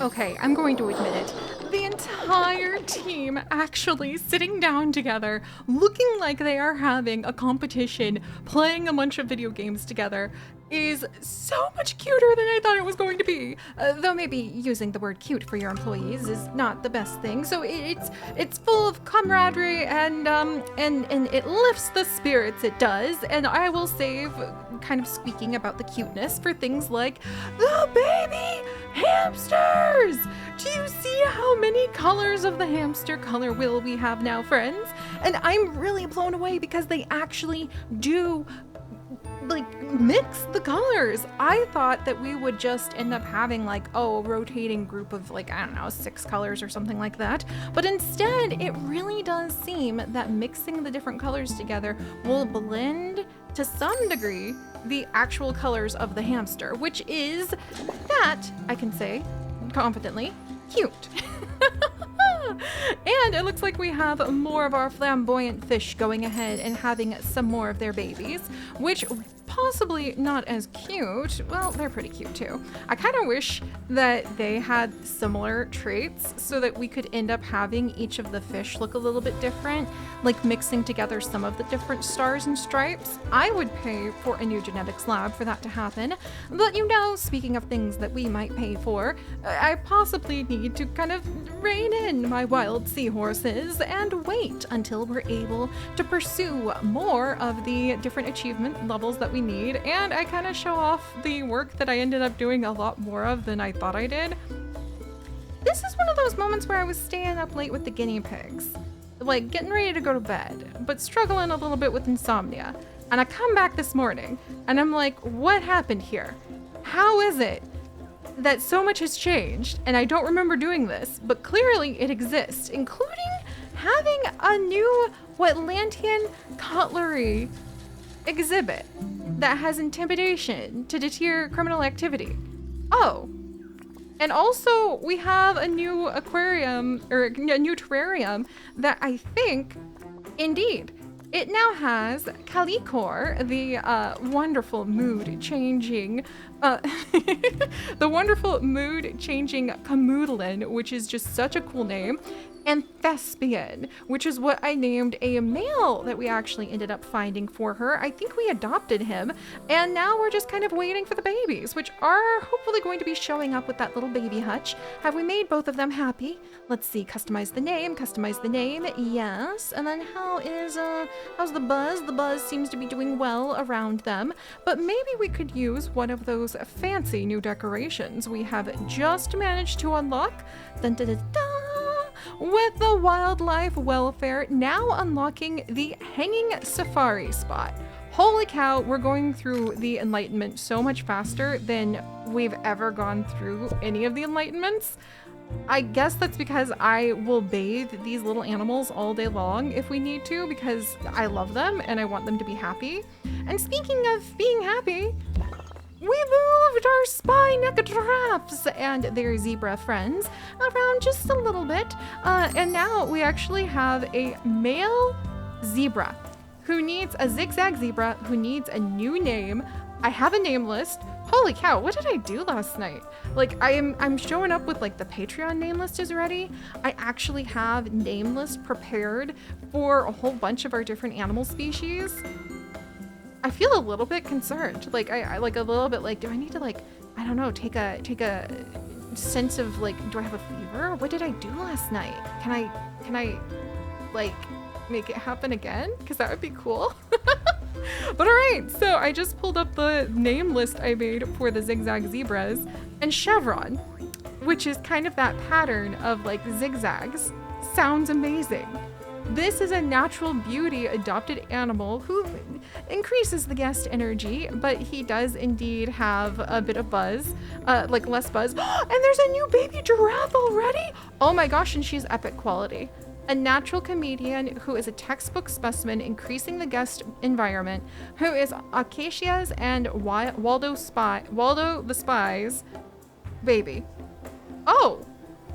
Okay, I'm going to admit it. The entire team actually sitting down together, looking like they are having a competition, playing a bunch of video games together, is so much cuter than I thought it was going to be. Though maybe using the word cute for your employees is not the best thing. So it's full of camaraderie and it lifts the spirits. It does. And I will save kind of speaking about the cuteness for things like the baby hamsters. Do you see how many colors of the hamster color wheel we have now, friends? And I'm really blown away because they actually do like mix the colors. I thought that we would just end up having like, a rotating group of like, I don't know, 6 colors or something like that. But instead, it really does seem that mixing the different colors together will blend to some degree the actual colors of the hamster, which is, that I can say confidently, cute. And it looks like we have more of our flamboyant fish going ahead and having some more of their babies, which possibly not as cute. Well, they're pretty cute too. I kind of wish that they had similar traits so that we could end up having each of the fish look a little bit different, like mixing together some of the different stars and stripes. I would pay for a new genetics lab for that to happen. But you know, speaking of things that we might pay for, I possibly need to kind of rein in my wild seahorses and wait until we're able to pursue more of the different achievement levels that we need, and I kind of show off the work that I ended up doing a lot more of than I thought I did. This is one of those moments where I was staying up late with the guinea pigs, like getting ready to go to bed, but struggling a little bit with insomnia. And I come back this morning and I'm like, what happened here? How is it that so much has changed and I don't remember doing this, but clearly it exists, including having a new Wetlandian cutlery exhibit that has intimidation to deter criminal activity. Oh, and also we have a new aquarium, or a new terrarium that I think, indeed, it now has Calicor, the wonderful mood-changing, the wonderful mood-changing Camoodlin, which is just such a cool name, and Thespian, which is what I named a male that we actually ended up finding for her. I think we adopted him, and now we're just kind of waiting for the babies, which are hopefully going to be showing up with that little baby hutch. Have we made both of them happy? Let's see, customize the name, yes. And then how's the buzz? The buzz seems to be doing well around them, but maybe we could use one of those fancy new decorations we have just managed to unlock. Dun, dun, dun, dun. With the wildlife welfare now unlocking the hanging safari spot. Holy cow, we're going through the enlightenment so much faster than we've ever gone through any of the enlightenments. I guess that's because I will bathe these little animals all day long if we need to, because I love them and I want them to be happy. And speaking of being happy, we moved our spy-neck giraffes and their zebra friends around just a little bit, and now we actually have a male zebra who needs a zigzag zebra, who needs a new name. I have a name list. Holy cow, what did I do last night? Like, I'm showing up with like the Patreon name list is ready. I actually have name list prepared for a whole bunch of our different animal species. I feel a little bit concerned. Like I like a little bit like, do I need to like, I don't know, take a sense of like, do I have a fever? What did I do last night? Can I like make it happen again? Because that would be cool. But all right, so I just pulled up the name list I made for the zigzag zebras, and chevron, which is kind of that pattern of like zigzags, sounds amazing. This is a natural beauty adopted animal who increases the guest energy, but he does indeed have a bit of buzz, like less buzz. And there's a new baby giraffe already? Oh my gosh, and she's epic quality. A natural comedian who is a textbook specimen increasing the guest environment, who is Acacia's and Waldo the Spy's baby. Oh,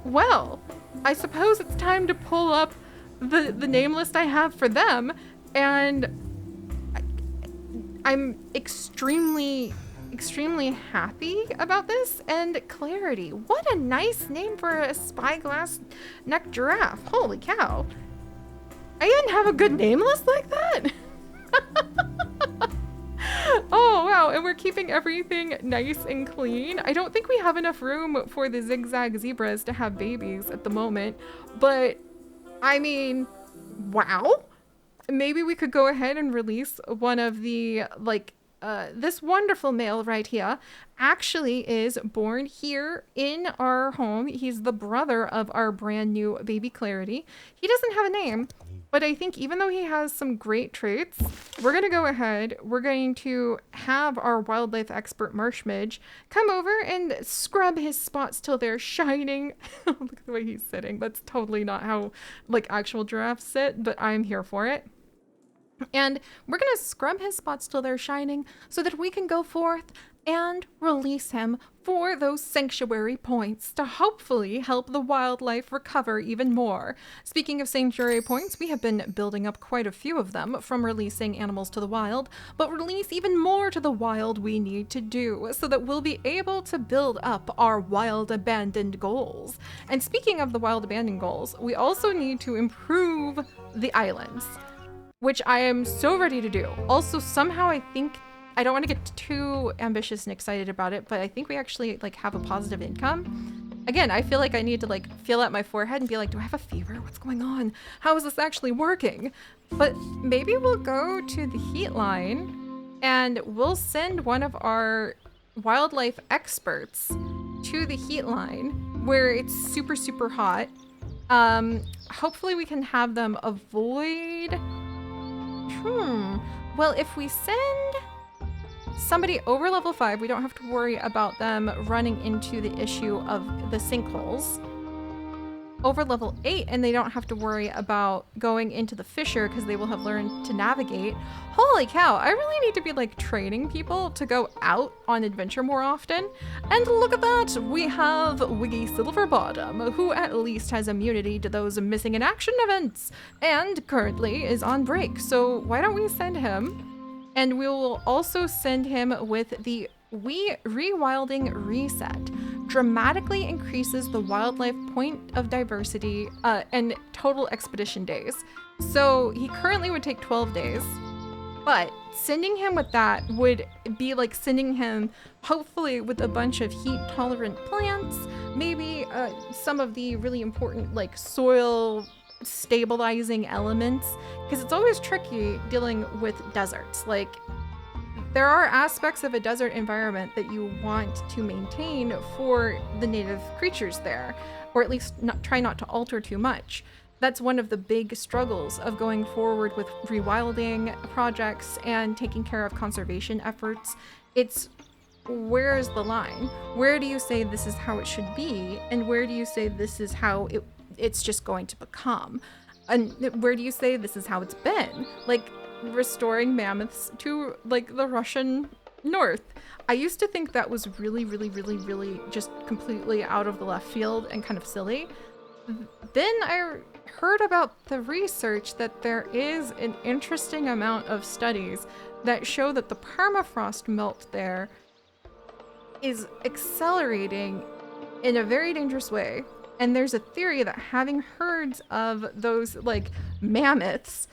well, I suppose it's time to pull up the name list I have for them, and I'm extremely extremely happy about this. And Clarity, what a nice name for a spyglass neck giraffe. Holy cow. I didn't have a good name list like that. Oh, wow. And we're keeping everything nice and clean. I don't think we have enough room for the zigzag zebras to have babies at the moment. But, I mean, wow. Maybe we could go ahead and release one of the, like, this wonderful male right here actually is born here in our home. He's the brother of our brand new baby Clarity. He doesn't have a name. But I think even though he has some great traits, we're going to go ahead. We're going to have our wildlife expert Marshmidge come over and scrub his spots till they're shining. Look at the way he's sitting. That's totally not how like actual giraffes sit, but I'm here for it. And we're going to scrub his spots till they're shining so that we can go forth and release him for those sanctuary points to hopefully help the wildlife recover even more. Speaking of sanctuary points, we have been building up quite a few of them from releasing animals to the wild, but release even more to the wild we need to do so that we'll be able to build up our wild abandoned goals. And speaking of the wild abandoned goals, we also need to improve the islands, which I am so ready to do. Also, somehow I think, I don't want to get too ambitious and excited about it, but I think we actually like have a positive income. Again, I feel like I need to like feel at my forehead and be like, do I have a fever? What's going on? How is this actually working? But maybe we'll go to the heat line and we'll send one of our wildlife experts to the heat line where it's super, super hot. Hopefully we can have them avoid... Well, if we send somebody over level 5, we don't have to worry about them running into the issue of the sinkholes. Over level 8, and they don't have to worry about going into the fissure because they will have learned to navigate. Holy cow, I really need to be like training people to go out on adventure more often. And look at that, we have Wiggy Silverbottom, who at least has immunity to those missing in action events and currently is on break. So why don't we send him? And we will also send him with the Rewilding Reset. Dramatically increases the wildlife point of diversity and total expedition days. So he currently would take 12 days, but sending him with that would be like sending him hopefully with a bunch of heat tolerant plants, maybe some of the really important like soil stabilizing elements, because it's always tricky dealing with deserts. Like, there are aspects of a desert environment that you want to maintain for the native creatures there, or at least try not to alter too much. That's one of the big struggles of going forward with rewilding projects and taking care of conservation efforts. It's where's the line? Where do you say this is how it should be, and where do you say this is how it's just going to become? And where do you say this is how it's been? Like, restoring mammoths to like the Russian north. I used to think that was really, really, really, really just completely out of the left field and kind of silly. Then I heard about the research that there is an interesting amount of studies that show that the permafrost melt there is accelerating in a very dangerous way. And there's a theory that having herds of those like mammoths,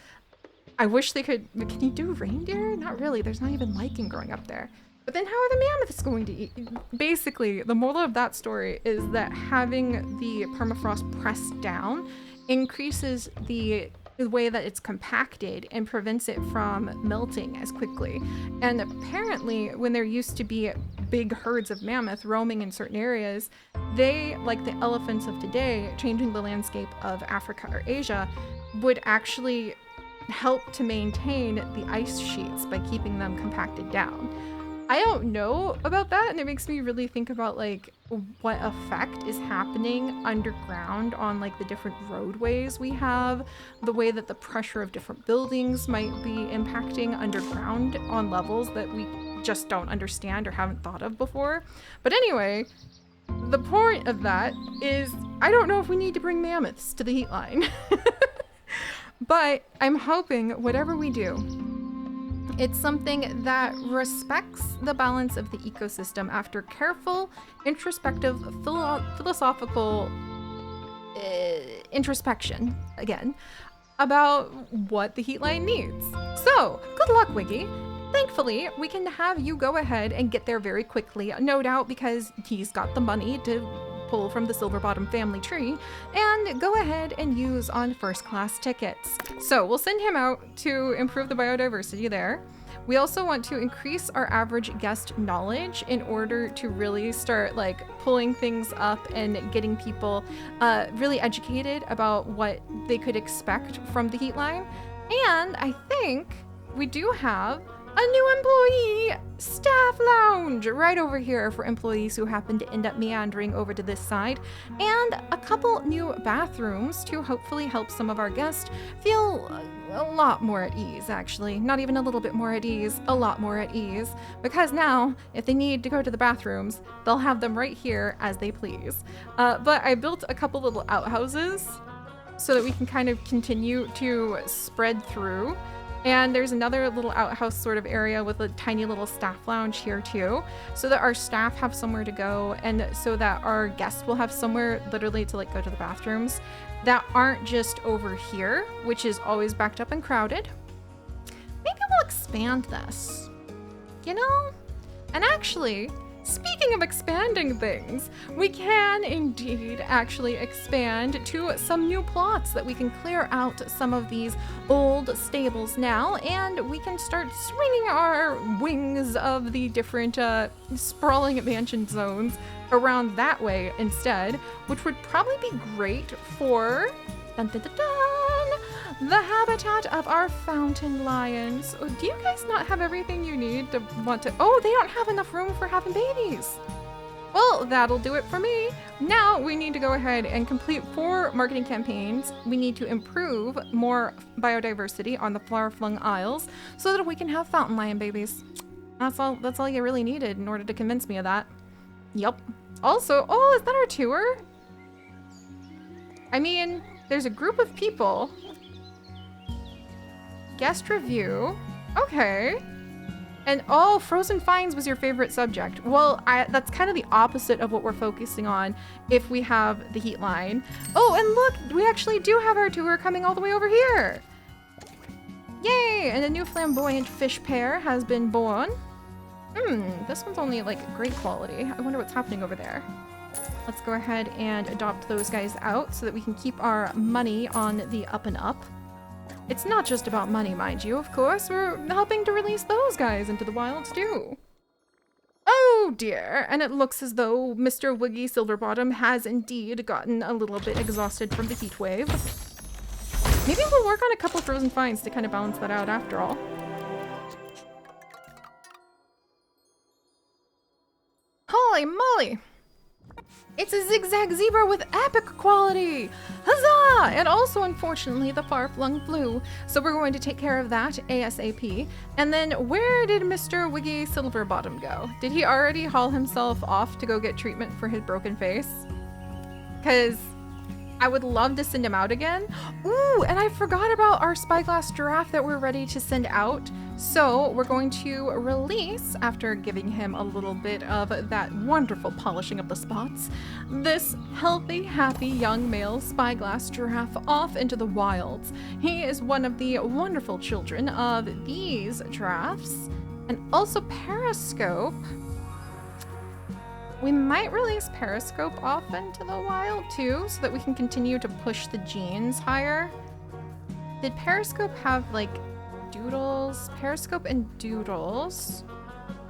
I wish they could. Can you do reindeer? Not really. There's not even lichen growing up there. But then how are the mammoths going to eat? Basically, the moral of that story is that having the permafrost pressed down increases the way that it's compacted and prevents it from melting as quickly. And apparently, when there used to be big herds of mammoth roaming in certain areas, they, like the elephants of today, changing the landscape of Africa or Asia, would actually help to maintain the ice sheets by keeping them compacted down. I don't know about that, and it makes me really think about like what effect is happening underground on like the different roadways we have, the way that the pressure of different buildings might be impacting underground on levels that we just don't understand or haven't thought of before. But anyway, the point of that is I don't know if we need to bring mammoths to the heat line. But I'm hoping whatever we do, It's something that respects the balance of the ecosystem after careful, introspective, philosophical introspection, again, about what the heat line needs. So, good luck, Wiggy. Thankfully, we can have you go ahead and get there very quickly, no doubt because he's got the money to pull from the Silverbottom family tree, and go ahead and use on first class tickets. So we'll send him out to improve the biodiversity there. We also want to increase our average guest knowledge in order to really start like pulling things up and getting people really educated about what they could expect from the heat line. And I think we do have a new employee staff lounge right over here for employees who happen to end up meandering over to this side, and a couple new bathrooms to hopefully help some of our guests feel a lot more at ease, actually. Not even a little bit more at ease, a lot more at ease. Because now, if they need to go to the bathrooms, they'll have them right here as they please. But I built a couple little outhouses so that we can kind of continue to spread through. And there's another little outhouse sort of area with a tiny little staff lounge here too, so that our staff have somewhere to go and so that our guests will have somewhere literally to like go to the bathrooms that aren't just over here, which is always backed up and crowded. Maybe we'll expand this, you know? And actually, speaking of expanding things, we can indeed actually expand to some new plots that we can clear out some of these old stables now, and we can start swinging our wings of the different sprawling mansion zones around that way instead, which would probably be great for dun, dun, dun, dun, the habitat of our fountain lions. Oh, do you guys not have everything you need to want to? Oh, they don't have enough room for having babies. Well, that'll do it for me. Now we need to go ahead and complete 4 marketing campaigns. We need to improve more biodiversity on the flower-flung isles so that we can have fountain lion babies. That's all you really needed in order to convince me of that. Yep. Also, oh, is that our tour? I mean, there's a group of people. Guest review. Okay. And oh, frozen finds was your favorite subject. Well, that's kind of the opposite of what we're focusing on if we have the heat line. Oh, and look, we actually do have our tour coming all the way over here. Yay! And a new flamboyant fish pair has been born. This one's only like great quality. I wonder what's happening over there. Let's go ahead and adopt those guys out so that we can keep our money on the up and up. It's not just about money, mind you, of course. We're helping to release those guys into the wilds too. Oh dear, and it looks as though Mr. Wiggy Silverbottom has indeed gotten a little bit exhausted from the heat wave. Maybe we'll work on a couple frozen finds to kind of balance that out after all. Holy moly! It's a zigzag zebra with epic quality! Huzzah! And also, unfortunately, the far-flung flu. So we're going to take care of that ASAP. And then where did Mr. Wiggy Silverbottom go? Did he already haul himself off to go get treatment for his broken face? Because I would love to send him out again. Ooh, and I forgot about our spyglass giraffe that we're ready to send out. So we're going to release, after giving him a little bit of that wonderful polishing of the spots, this healthy, happy young male spyglass giraffe off into the wilds. He is one of the wonderful children of these giraffes, and also Periscope. We might release Periscope off into the wild too, so that we can continue to push the genes higher. Did Periscope have like Doodles? Periscope and Doodles.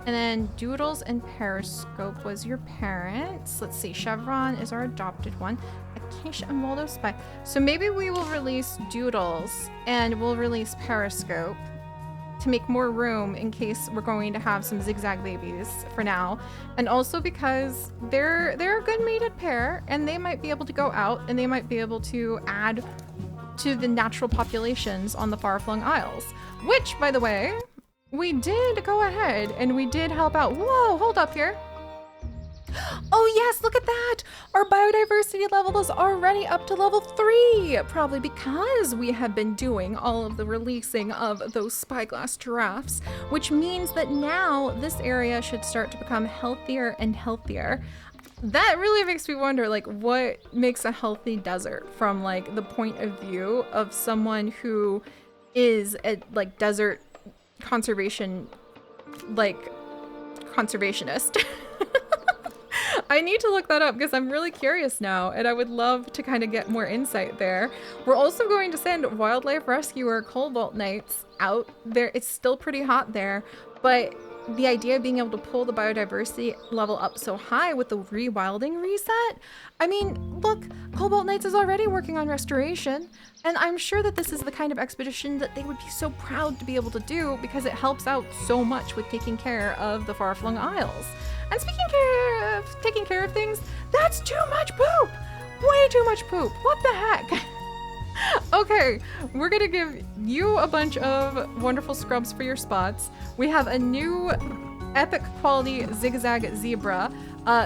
And then Doodles and Periscope was your parents. Let's see, Chevron is our adopted one. Acacia and Waldo Spy. So maybe we will release Doodles and we'll release Periscope to make more room in case we're going to have some zigzag babies for now. And also because they're a good mated pair and they might be able to go out and they might be able to add to the natural populations on the far-flung isles. Which, by the way, we did go ahead and we did help out. Whoa, hold up here. Oh Yes, look at that. Our biodiversity level is already up to level 3, probably because we have been doing all of the releasing of those spyglass giraffes, which means that now this area should start to become healthier and healthier. That really makes me wonder, like, what makes a healthy desert from, like, the point of view of someone who is a, like, desert conservationist. I need to look that up because I'm really curious now, and I would love to kind of get more insight there. We're also going to send wildlife rescuer Cobalt Knights out there. It's still pretty hot there, but the idea of being able to pull the biodiversity level up so high with the rewilding reset, I mean, look, Cobalt Knights is already working on restoration, and I'm sure that this is the kind of expedition that they would be so proud to be able to do because it helps out so much with taking care of the far-flung isles. And taking care of things, that's too much poop! Way too much poop! What the heck? Okay, we're gonna give you a bunch of wonderful scrubs for your spots. We have a new epic quality zigzag zebra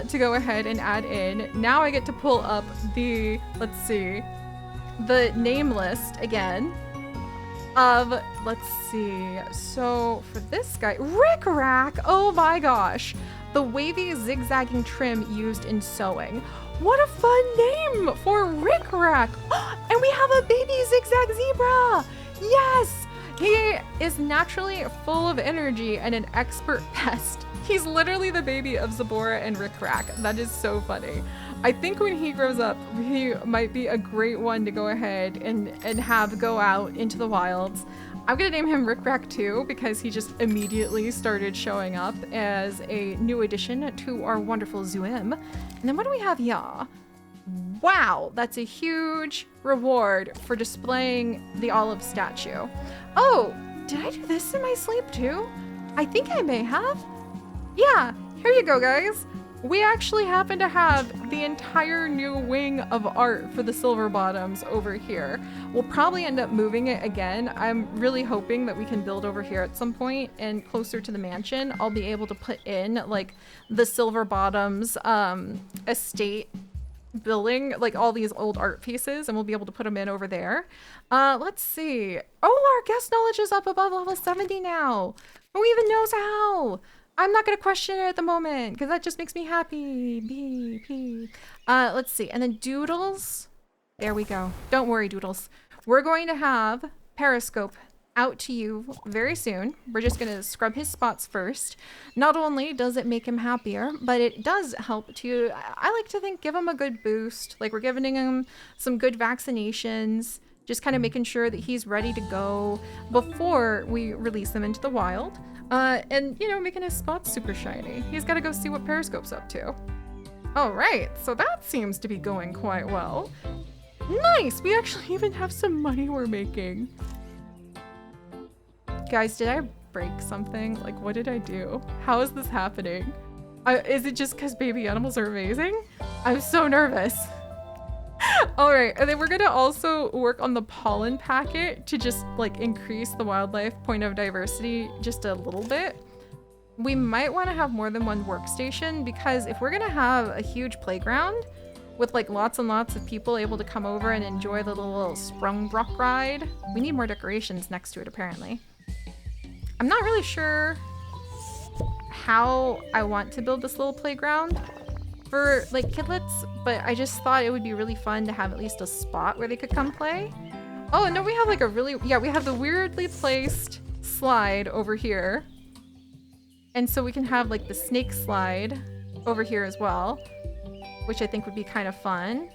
to go ahead and add in. Now I get to pull up the, let's see, the name list again of, let's see, so for this guy, Rick Rack, oh my gosh. The wavy zigzagging trim used in sewing. What a fun name for Rick Rack. And we have a baby zigzag zebra. Yes, he is naturally full of energy and an expert pest. He's literally the baby of Zabora and Rick Rack. That is so funny. I think when he grows up, he might be a great one to go ahead and have go out into the wilds. I'm gonna name him Rick Rack too because he just immediately started showing up as a new addition to our wonderful ZOOM. And then what do we have here? Wow, that's a huge reward for displaying the olive statue. Oh, did I do this in my sleep too? I think I may have. Yeah, here you go, guys. We actually happen to have the entire new wing of art for the Silver Bottoms over here. We'll probably end up moving it again. I'm really hoping that we can build over here at some point, and closer to the mansion, I'll be able to put in like the Silver Bottoms estate building, like all these old art pieces, and we'll be able to put them in over there. Let's see. Oh, our guest knowledge is up above level 70 now. Who even knows how? I'm not gonna question it at the moment because that just makes me happy. Let's see, and then Doodles. There we go. Don't worry, Doodles. We're going to have Periscope out to you very soon. We're just gonna scrub his spots first. Not only does it make him happier, but it does help to, I like to think, give him a good boost. Like we're giving him some good vaccinations, just kind of making sure that he's ready to go before we release him into the wild. And, you know, making his spots super shiny. He's got to go see what Periscope's up to. All right, so that seems to be going quite well. Nice, we actually even have some money we're making. Guys, did I break something? Like, what did I do? How is this happening? Is it just because baby animals are amazing? I'm so nervous. All right, and then we're gonna also work on the pollen packet to just like increase the wildlife point of diversity just a little bit. We might want to have more than one workstation because if we're gonna have a huge playground with like lots and lots of people able to come over and enjoy the little Sprungbrook ride, we need more decorations next to it apparently. I'm not really sure how I want to build this little playground for like kidlets, but I just thought it would be really fun to have at least a spot where they could come play. Oh, no, we have like a really, yeah, we have the weirdly placed slide over here. And so we can have like the snake slide over here as well, which I think would be kind of fun.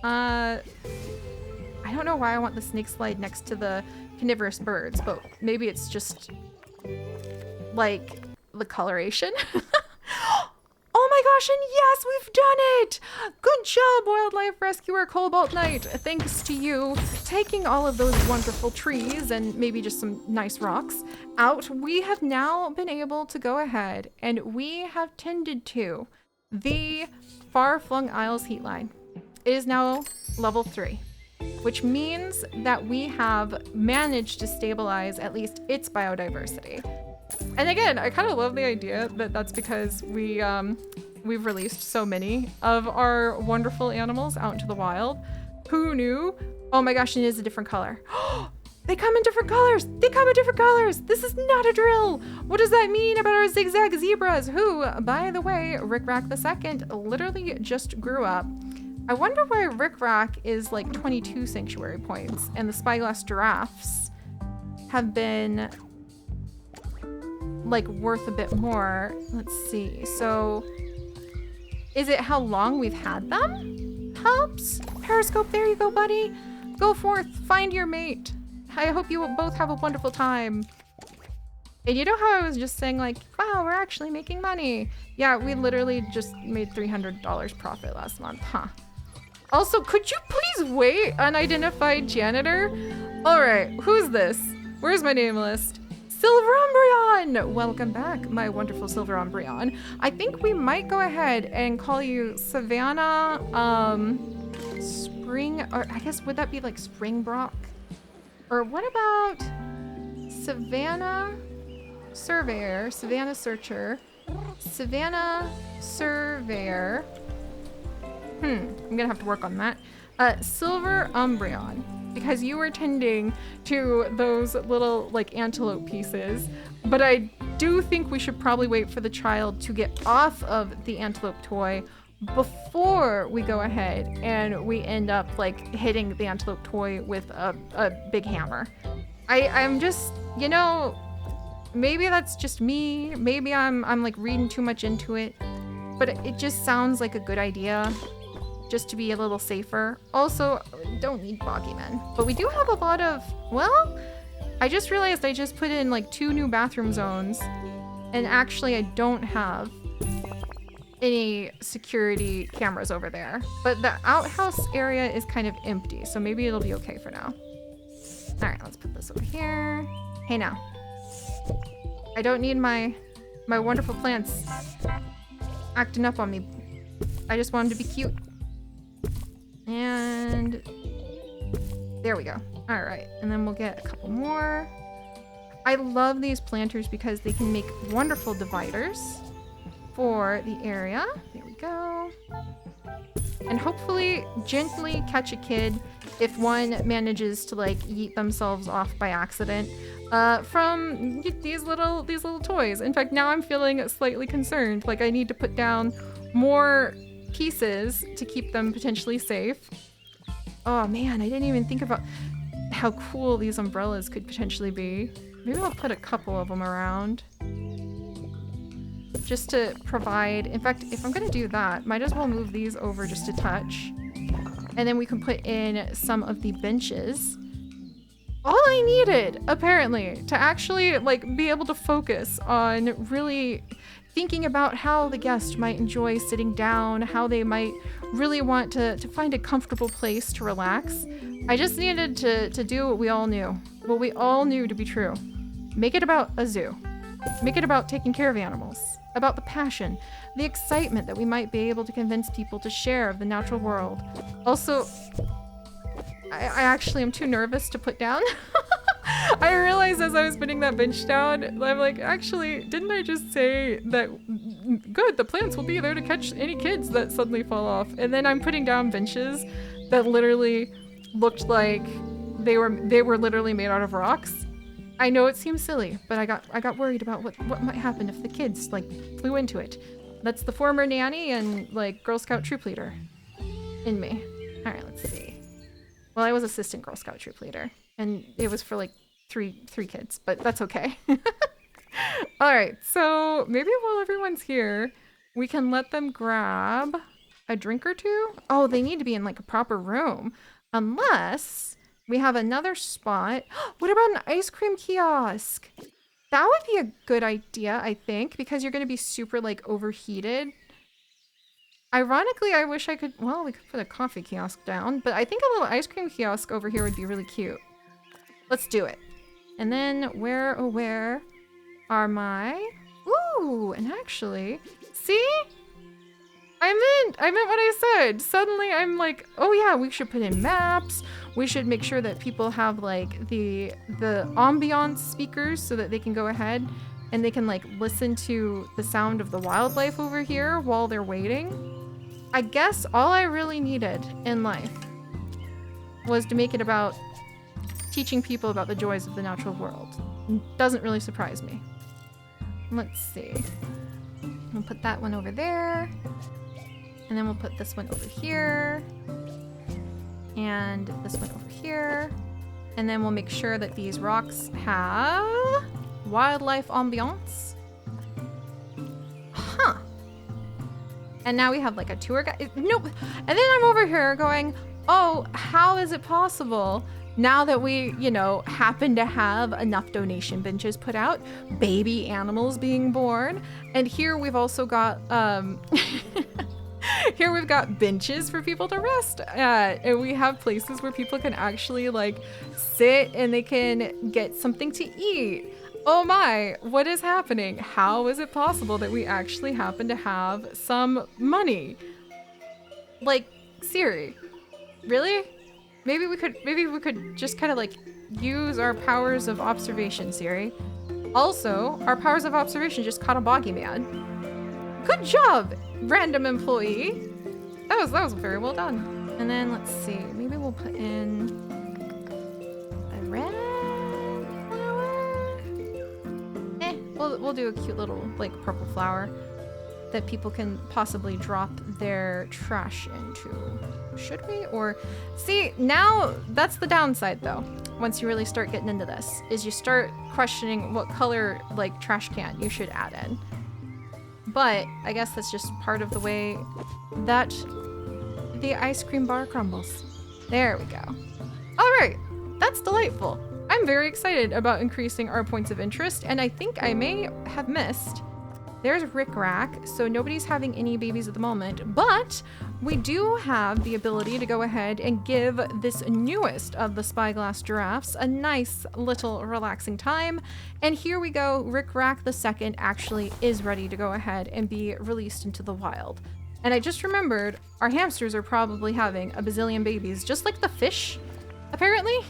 I don't know why I want the snake slide next to the carnivorous birds, but maybe it's just like the coloration. Oh my gosh, and yes, we've done it! Good job, Wildlife Rescuer Cobalt Knight. Thanks to you taking all of those wonderful trees and maybe just some nice rocks out, we have now been able to go ahead and we have tended to the Far-Flung Isles heatline. It is now level 3, which means that we have managed to stabilize at least its biodiversity. And again, I kind of love the idea that that's because we we've released so many of our wonderful animals out into the wild. Who knew? Oh my gosh, it is a different color. They come in different colors. They come in different colors. This is not a drill. What does that mean about our zigzag zebras? Who, by the way, Rick Rack II literally just grew up. I wonder why Rick Rack is like 22 sanctuary points and the spyglass giraffes have been like worth a bit more. Let's see. So is it how long we've had them? Helps. Periscope, there you go, buddy. Go forth, find your mate. I hope you will both have a wonderful time. And you know how I was just saying like, wow, we're actually making money. Yeah, we literally just made $300 profit last month, huh? Also, could you please wait, unidentified janitor? All right, who's this? Where's my name list? Silver Umbreon! Welcome back, my wonderful Silver Umbreon. I think we might go ahead and call you Savannah, Spring, or I guess would that be like Springbrook? Or what about Savannah Surveyor, Savannah Searcher, Savannah Surveyor. I'm gonna have to work on that. Silver Umbreon, because you were tending to those little like antelope pieces, but I do think we should probably wait for the child to get off of the antelope toy before we go ahead and we end up like hitting the antelope toy with a big hammer. I'm just, you know, maybe that's just me. Maybe I'm like reading too much into it, but it just sounds like a good idea just to be a little safer. Also, don't need boggy men, but we do have a lot of, well, I just realized I just put in like 2 new bathroom zones and actually I don't have any security cameras over there, but the outhouse area is kind of empty, so maybe it'll be okay for now. All right, let's put this over here. Hey now, I don't need my wonderful plants acting up on me. I just want them to be cute. And there we go. All right, and then we'll get a couple more. I love these planters because they can make wonderful dividers for the area. There we go. And hopefully gently catch a kid if one manages to like yeet themselves off by accident from these little toys. In fact, now I'm feeling slightly concerned. Like I need to put down more pieces to keep them potentially safe. Oh man, I didn't even think about how cool these umbrellas could potentially be. Maybe I'll put a couple of them around just to provide. In fact, if I'm gonna do that, might as well move these over just a touch. And then we can put in some of the benches. All I needed, apparently, to actually like be able to focus on really thinking about how the guest might enjoy sitting down, how they might really want to find a comfortable place to relax. I just needed to do what we all knew to be true. Make it about a zoo. Make it about taking care of animals, about the passion, the excitement that we might be able to convince people to share of the natural world. Also, I actually am too nervous to put down. I realized as I was putting that bench down, I'm like, actually, didn't I just say that, good, the plants will be there to catch any kids that suddenly fall off. And then I'm putting down benches that literally looked like they were literally made out of rocks. I know it seems silly, but I got worried about what might happen if the kids like flew into it. That's the former nanny and like Girl Scout troop leader in me. All right, let's see. Well, I was assistant Girl Scout troop leader, and it was for like three kids, but that's okay. All right, so maybe while everyone's here, we can let them grab a drink or two. Oh, they need to be in like a proper room, unless we have another spot. What about an ice cream kiosk? That would be a good idea, I think, because you're going to be super like overheated. Ironically, I wish I could, well, we could put a coffee kiosk down, but I think a little ice cream kiosk over here would be really cute. Let's do it. And then where are my, ooh, and actually, see? I meant what I said. Suddenly I'm like, oh yeah, we should put in maps. We should make sure that people have like the ambiance speakers so that they can go ahead and they can like listen to the sound of the wildlife over here while they're waiting. I guess all I really needed in life was to make it about teaching people about the joys of the natural world. Doesn't really surprise me. Let's see. We'll put that one over there. And then we'll put this one over here. And this one over here. And then we'll make sure that these rocks have wildlife ambiance. Huh. And now we have like a tour guide. Nope. And then I'm over here going, oh, how is it possible now that we, you know, happen to have enough donation benches put out, baby animals being born, and here we've also got, here we've got benches for people to rest at, and we have places where people can actually like sit and they can get something to eat. Oh my, what is happening? How is it possible that we actually happen to have some money? Like, Siri, really? Maybe we could just kind of like use our powers of observation, Siri. Also, our powers of observation just caught a boggy man. Good job, random employee. That was very well done. And then let's see, maybe we'll put in a red flower. We'll do a cute little like purple flower that people can possibly drop their trash into. Should we? Or see, now that's the downside though. Once you really start getting into this, is you start questioning what color like trash can you should add in. But I guess that's just part of the way that the ice cream bar crumbles. There we go. All right, that's delightful. I'm very excited about increasing our points of interest, and I think I may have missed. There's Rick Rack, so nobody's having any babies at the moment, but we do have the ability to go ahead and give this newest of the spyglass giraffes a nice little relaxing time. And here we go, Rick Rack II actually is ready to go ahead and be released into the wild. And I just remembered our hamsters are probably having a bazillion babies, just like the fish, apparently.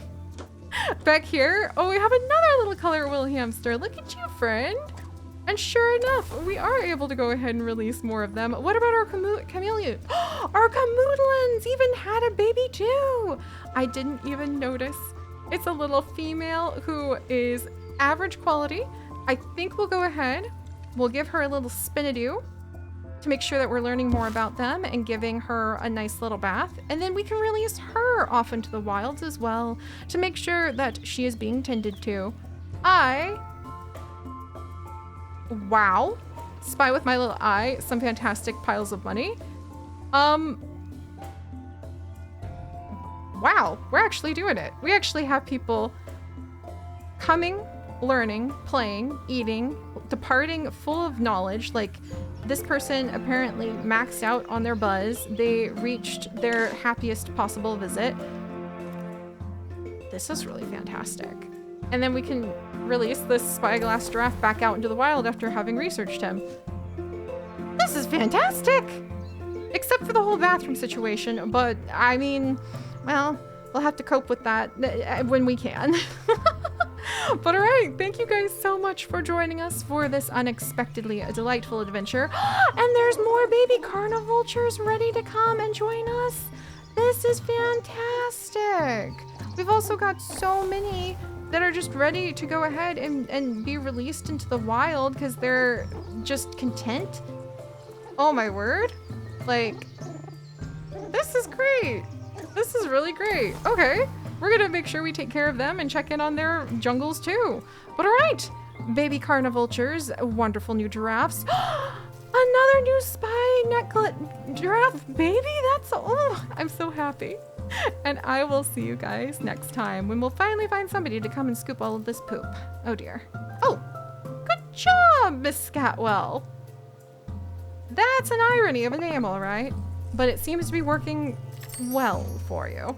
Back here, oh, we have another little color wheel hamster. Look at you, friend. And sure enough, we are able to go ahead and release more of them. What about our chameleon? Our camoodlins even had a baby too. I didn't even notice. It's a little female who is average quality. I think we'll go ahead. We'll give her a little spin-a-doo to make sure that we're learning more about them and giving her a nice little bath. And then we can release her off into the wilds as well to make sure that she is being tended to. Wow. Spy with my little eye some fantastic piles of money. Wow, we're actually doing it. We actually have people coming, learning, playing, eating, departing full of knowledge. Like this person apparently maxed out on their buzz. They reached their happiest possible visit. This is really fantastic. And then we can release this spyglass giraffe back out into the wild after having researched him. This is fantastic! Except for the whole bathroom situation, but I mean, well, we'll have to cope with that when we can. But all right, thank you guys so much for joining us for this unexpectedly delightful adventure. And there's more baby carnivultures ready to come and join us. This is fantastic. We've also got so many that are just ready to go ahead and be released into the wild because they're just content. Oh my word. Like, this is great. This is really great. Okay, we're gonna make sure we take care of them and check in on their jungles too. But all right, baby carnivultures, wonderful new giraffes. Another new spy necklet giraffe baby. That's, oh, I'm so happy. And I will see you guys next time when we'll finally find somebody to come and scoop all of this poop. Oh dear. Oh, good job, Miss Scatwell. That's an irony of a name, all right. But it seems to be working well for you.